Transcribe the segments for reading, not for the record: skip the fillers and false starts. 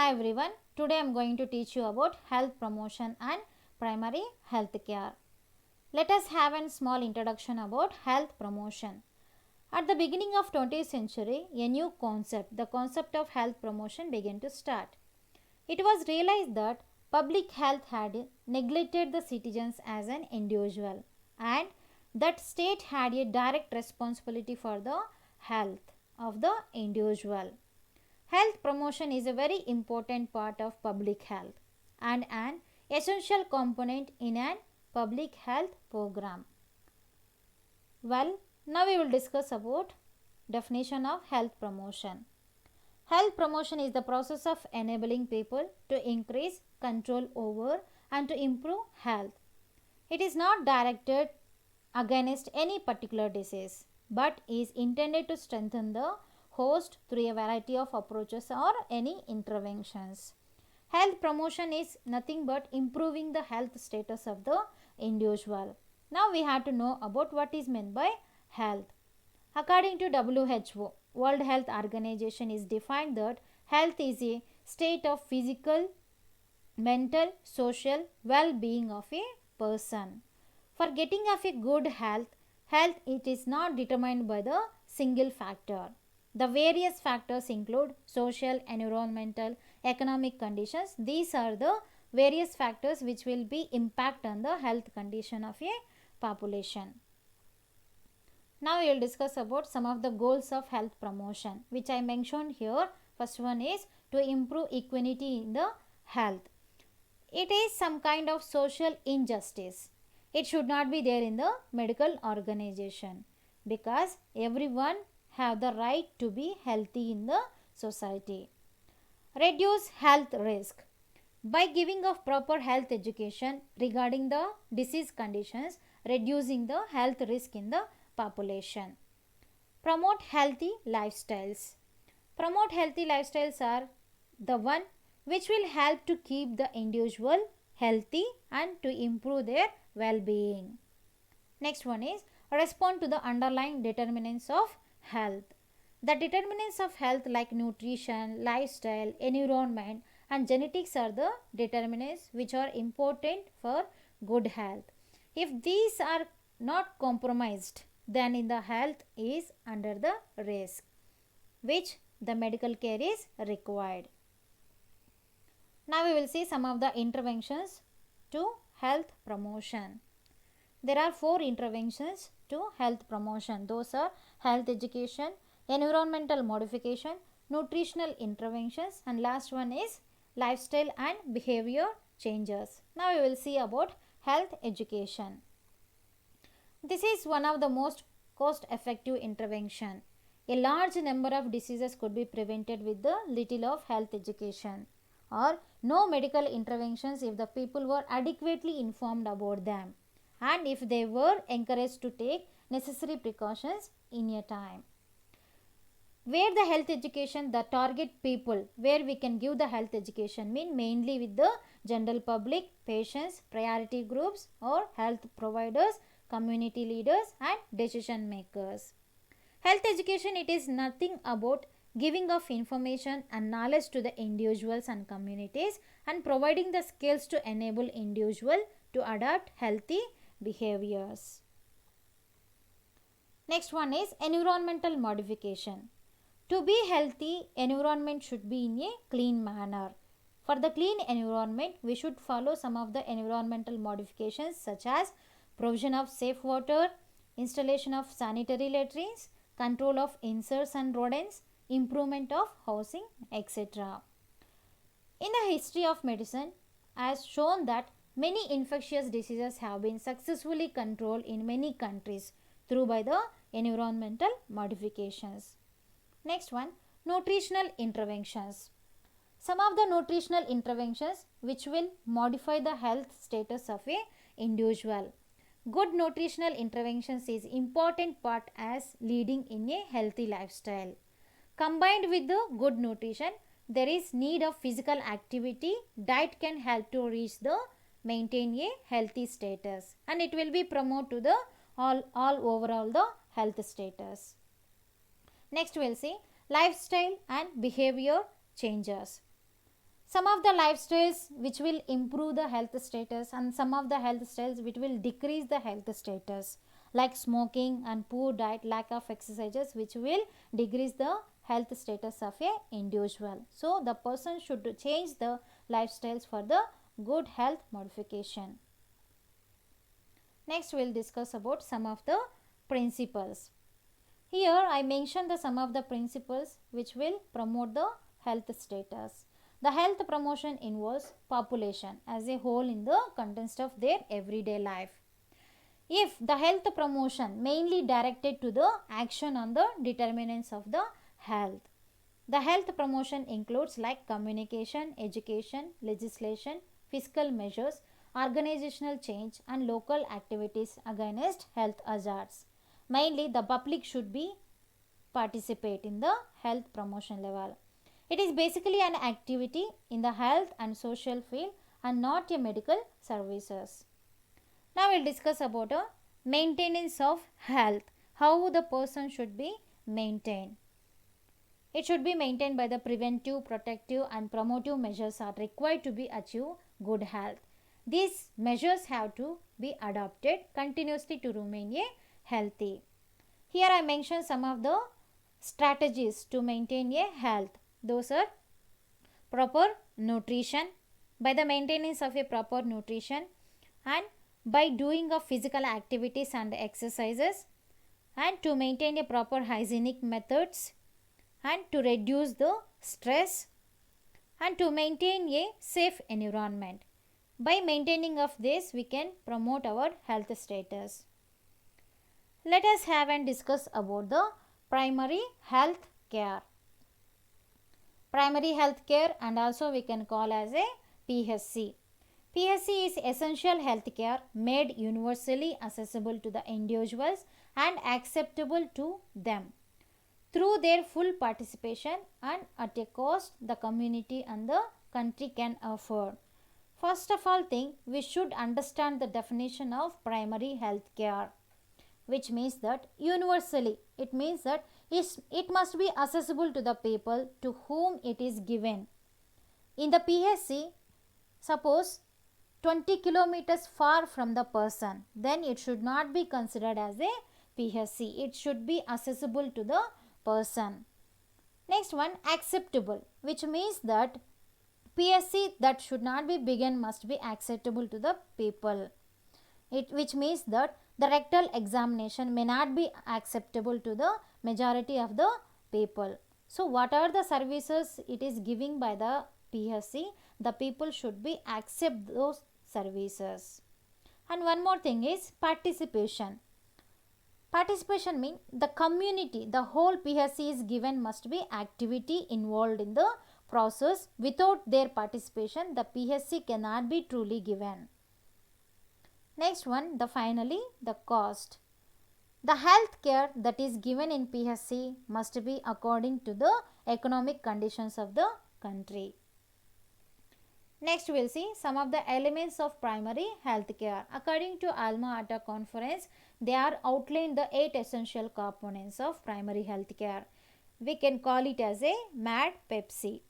Hi everyone, today I am going to teach you about health promotion and primary health care. Let us have a small introduction about health promotion. At the beginning of 20th century, a new concept, the concept of health promotion began to start. It was realized that public health had neglected the citizens as an individual and that state had a direct responsibility for the health of the individual. Health promotion is a very important part of public health and an essential component in an public health program. Well, now we will discuss about definition of health promotion. Health promotion is the process of enabling people to increase control over and to improve health. It is not directed against any particular disease but is intended to strengthen the host through a variety of approaches or any interventions. Health promotion is nothing but improving the health status of the individual. Now we have to know about what is meant by health. According to WHO, World Health Organization is defined that health is a state of physical, mental, social well-being of a person. For getting of a good health it is not determined by the single factor. The various factors include social, environmental, economic conditions. These are the various factors which will be impact on the health condition of a population. Now we will discuss about some of the goals of health promotion which I mentioned here. First one is to improve equality in the health. It is some kind of social injustice. It should not be there in the medical organization because everyone have the right to be healthy in the society. Reduce health risk. By giving of proper health education regarding the disease conditions, reducing the health risk in the population. Promote healthy lifestyles. Promote healthy lifestyles are the one which will help to keep the individual healthy and to improve their well-being. Next one is respond to the underlying determinants of health. The determinants of health like nutrition, lifestyle, environment and genetics are the determinants which are important for good health. If these are not compromised, then in the health is under the risk which the medical care is required. Now we will see some of the interventions to health promotion. There are 4 interventions to health promotion. Those are health education, environmental modification, nutritional interventions and last one is lifestyle and behavior changes. Now we will see about health education. This is one of the most cost effective intervention. A large number of diseases could be prevented with the little of health education or no medical interventions if the people were adequately informed about them and if they were encouraged to take necessary precautions in a time. Where the health education, the target people where we can give the health education mean mainly with the general public, patients, priority groups or health providers, community leaders and decision makers. Health education, it is nothing about giving of information and knowledge to the individuals and communities and providing the skills to enable individual to adopt healthy behaviors. Next one is environmental modification. To be healthy, environment should be in a clean manner. For the clean environment, we should follow some of the environmental modifications such as provision of safe water, installation of sanitary latrines, control of insects and rodents, improvement of housing, etc. In the history of medicine, has shown that many infectious diseases have been successfully controlled in many countries through by the environmental modifications. Next one, nutritional interventions. Some of the nutritional interventions which will modify the health status of a individual. Good nutritional interventions is important part as leading in a healthy lifestyle. Combined with the good nutrition, there is need of physical activity. Diet can help to reach the maintain a healthy status and it will be promote to the all overall the health status. Next we will see lifestyle and behavior changes. Some of the lifestyles which will improve the health status and some of the health styles which will decrease the health status, like smoking and poor diet, lack of exercises, which will decrease the health status of a individual. So the person should change the lifestyles for the good health modification. Next we will discuss about some of the principles. Here I mentioned some of the principles which will promote the health status. The health promotion involves population as a whole in the context of their everyday life. If the health promotion mainly directed to the action on the determinants of the health. The health promotion includes like communication, education, legislation, fiscal measures, organizational change and local activities against health hazards. Mainly the public should be participate in the health promotion level. It is basically an activity in the health and social field and not a medical services. Now we will discuss about a maintenance of health. How the person should be maintained. It should be maintained by the preventive, protective and promotive measures are required to be achieve good health. These measures have to be adopted continuously to remain a healthy. Here I mentioned some of the strategies to maintain a health. Those are proper nutrition. By the maintenance of a proper nutrition and by doing of physical activities and exercises and to maintain a proper hygienic methods and to reduce the stress and to maintain a safe environment. By maintaining of this we can promote our health status. Let us have and discuss about the primary health care. Primary health care and also we can call as a PHC. PHC is essential health care made universally accessible to the individuals and acceptable to them through their full participation and at a cost the community and the country can afford. First of all thing, we should understand the definition of primary health care, which means that universally, it means that it must be accessible to the people to whom it is given. In the PHC, suppose 20 kilometers far from the person, then it should not be considered as a PHC. It should be accessible to the person. Next one, acceptable, which means that PHC that should not be begun must be acceptable to the people. Which means that the rectal examination may not be acceptable to the majority of the people. So what are the services it is giving by the PHC? The people should be accept those services. And one more thing is participation. Participation means the community, the whole PHC is given must be activity involved in the process. Without their participation, the PHC cannot be truly given. Next one, finally the cost. The health care that is given in PHC must be according to the economic conditions of the country. Next we will see some of the elements of primary health care. According to Alma Ata Conference, they are outlined the 8 essential components of primary health care. We can call it as a MAD-PEPC,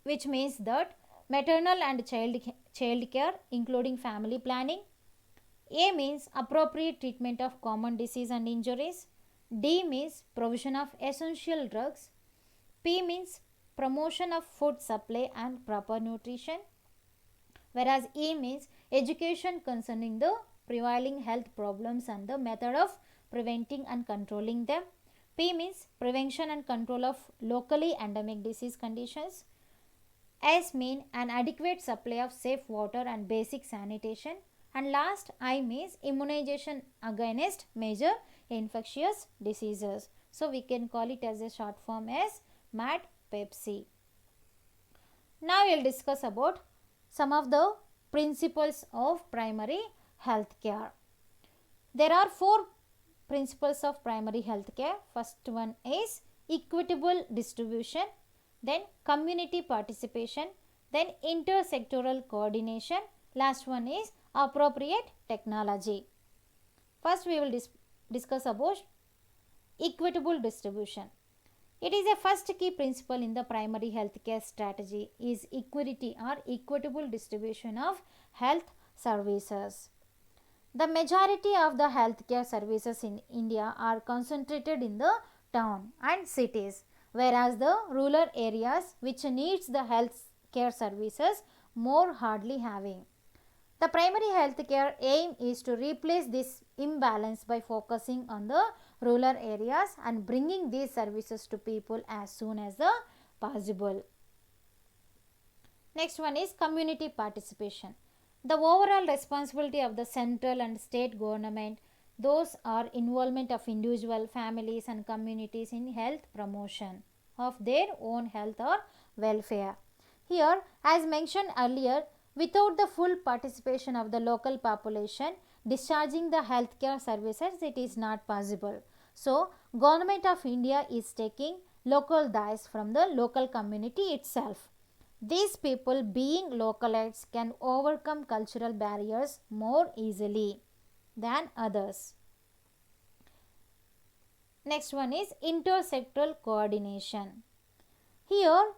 which means that maternal and child care including family planning. A means appropriate treatment of common disease and injuries. D means provision of essential drugs. P means promotion of food supply and proper nutrition. Whereas E means education concerning the prevailing health problems and the method of preventing and controlling them. P means prevention and control of locally endemic disease conditions. S means an adequate supply of safe water and basic sanitation. And last, I means immunization against major infectious diseases. So we can call it as a short form as MAD-PEPC. Now we will discuss about some of the principles of primary health care. There are 4 principles of primary health care. First one is equitable distribution, then community participation, then intersectoral coordination. Last one is appropriate technology. First we will discuss about equitable distribution. It is a first key principle in the primary healthcare strategy is equity or equitable distribution of health services. The majority of the healthcare services in India are concentrated in the town and cities, whereas the rural areas which needs the health care services more hardly having. The primary healthcare aim is to replace this imbalance by focusing on the rural areas and bringing these services to people as soon as the possible. Next one is community participation. The overall responsibility of the central and state government, those are involvement of individual families and communities in health promotion of their own health or welfare. Here, as mentioned earlier, without the full participation of the local population discharging the healthcare services, it is not possible. So, Government of India is taking local dice from the local community itself. These people being localites can overcome cultural barriers more easily than others. Next one is intersectoral coordination. Here,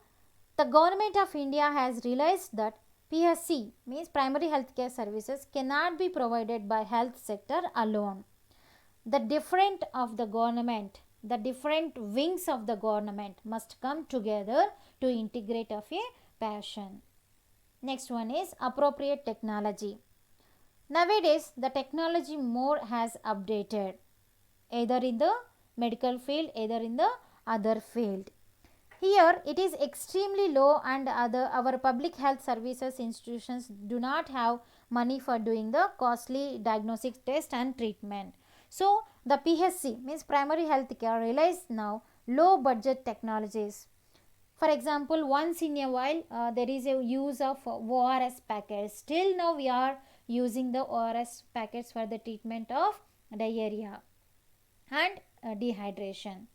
the Government of India has realized that PSC means primary healthcare services cannot be provided by health sector alone. The different wings of the government must come together to integrate of a passion. Next one is appropriate technology. Nowadays, the technology more has updated either in the medical field, either in the other field. Here it is extremely low and our public health services institutions do not have money for doing the costly diagnostic test and treatment. So the PHC means primary health care relies now low budget technologies. For example, once in a while there is a use of ORS packets. Still now we are using the ORS packets for the treatment of diarrhea and dehydration.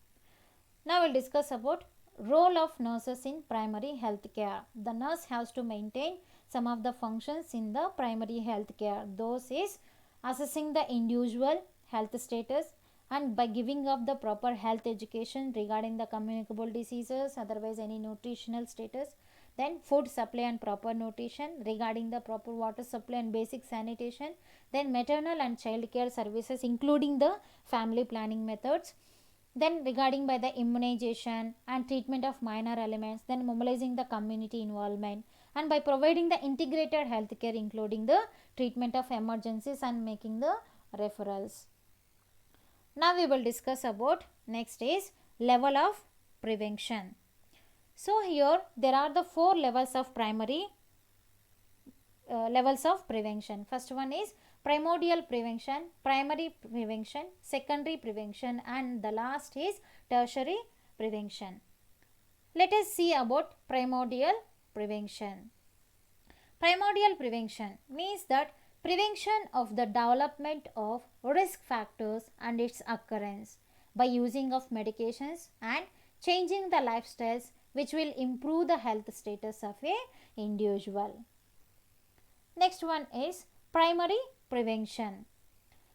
Now we'll discuss about role of nurses in primary health care. The nurse has to maintain some of the functions in the primary health care. Those is assessing the individual health status and by giving of the proper health education regarding the communicable diseases, otherwise any nutritional status, then food supply and proper nutrition, regarding the proper water supply and basic sanitation, then maternal and child care services including the family planning methods, then regarding by the immunization and treatment of minor elements, then mobilizing the community involvement, and by providing the integrated health care including the treatment of emergencies and making the referrals. Now we will discuss about next is level of prevention. So here there are the 4 levels of primary levels of prevention. First one is primordial prevention, primary prevention, secondary prevention, and the last is tertiary prevention. Let us see about primordial prevention. Primordial prevention means that prevention of the development of risk factors and its occurrence by using of medications and changing the lifestyles which will improve the health status of a individual. Next one is primary prevention.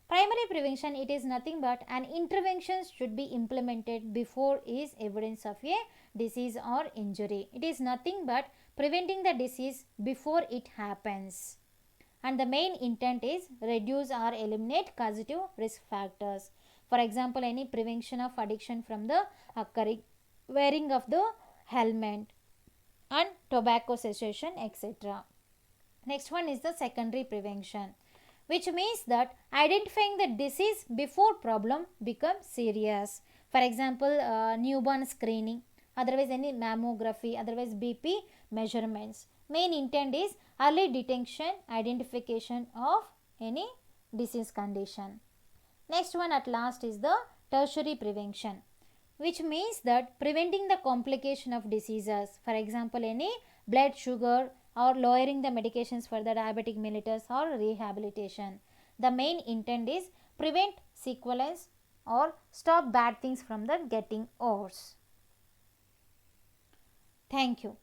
Primary prevention, it is nothing but an intervention should be implemented before is evidence of a disease or injury. It is nothing but preventing the disease before it happens. And the main intent is reduce or eliminate causative risk factors. For example, any prevention of addiction from the occurring, wearing of the helmet and tobacco cessation, etc. Next one is the secondary prevention, which means that identifying the disease before problem becomes serious. For example, newborn screening, otherwise any mammography, otherwise BP measurements. Main intent is early detection, identification of any disease condition. Next one at last is the tertiary prevention, which means that preventing the complication of diseases. For example, any blood sugar or lowering the medications for the diabetic mellitus or rehabilitation. The main intent is prevent sequelae or stop bad things from the getting worse. Thank you.